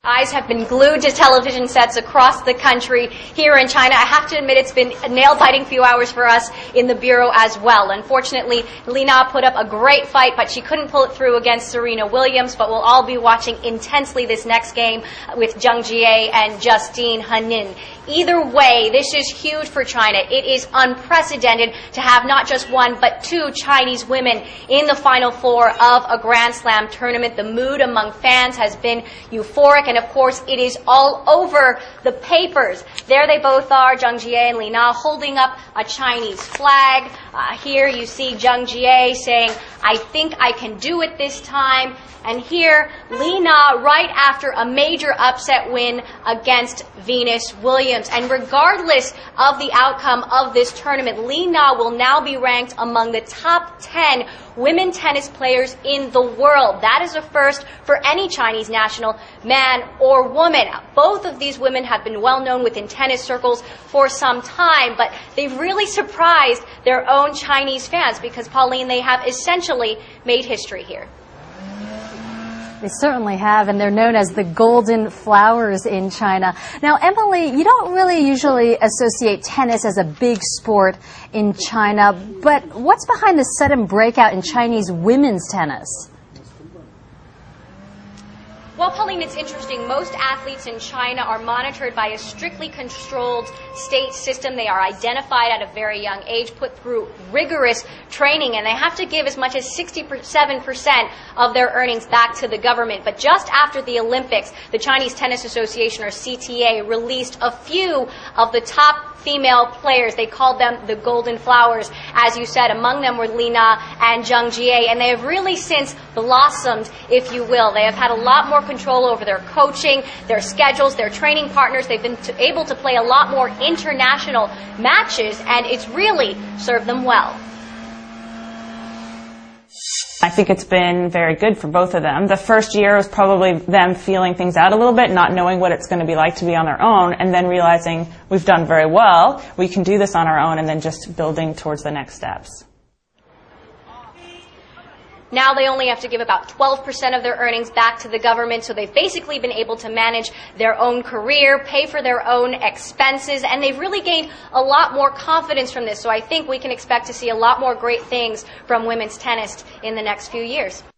Eyes have been glued to television sets across the country here in China. I have to admit it's been a nail-biting few hours for us in the Bureau as well. Unfortunately, Li Na put up a great fight, but she couldn't pull it through against Serena Williams. But we'll all be watching intensely this next game with Zheng Jie and Justine Henin. Either way, this is huge for China. It is unprecedented to have not just one, but two Chinese women in the Final Four of a Grand Slam tournament. The mood among fans has been euphoric, and of course, it is all over the papers. There they both are, Zheng Jie and Li Na, holding up a Chinese flag. Here you see Zheng Jie saying, "I think I can do it this time." And here, Li Na, right after a major upset win against Venus Williams. And regardless of the outcome of this tournament, Li Na will now be ranked among the top 10 women tennis players in the world. That is a first for any Chinese national, man or woman. Both of these women have been well known within tennis circles for some time, but they've really surprised their own Chinese fans because, Pauline, they have essentially made history here. They certainly have, and they're known as the golden flowers in China. Now, Emily, you don't really usually associate tennis as a big sport in China, but what's behind the sudden breakout in Chinese women's tennis? Well, Pauline, it's interesting. Most athletes in China are monitored by a strictly controlled state system. They are identified at a very young age, put through rigorous training, and they have to give as much as 67% of their earnings back to the government. But just after the Olympics, the Chinese Tennis Association, or CTA, released a few of the top female players. They called them the golden flowers, as you said. Among them were Li Na and Zheng Jie, and they have really since blossomed, if you will. They have had a lot more control over their coaching, their schedules, their training partners. They've been able to play a lot more international matches, and it's really served them well. I think it's been very good for both of them. The first year was probably them feeling things out a little bit, not knowing what it's going to be like to be on their own, and then realizing we've done very well, we can do this on our own, and then just building towards the next steps. Now they only have to give about 12% of their earnings back to the government, so they've basically been able to manage their own career, pay for their own expenses, and they've really gained a lot more confidence from this. So I think we can expect to see a lot more great things from women's tennis in the next few years.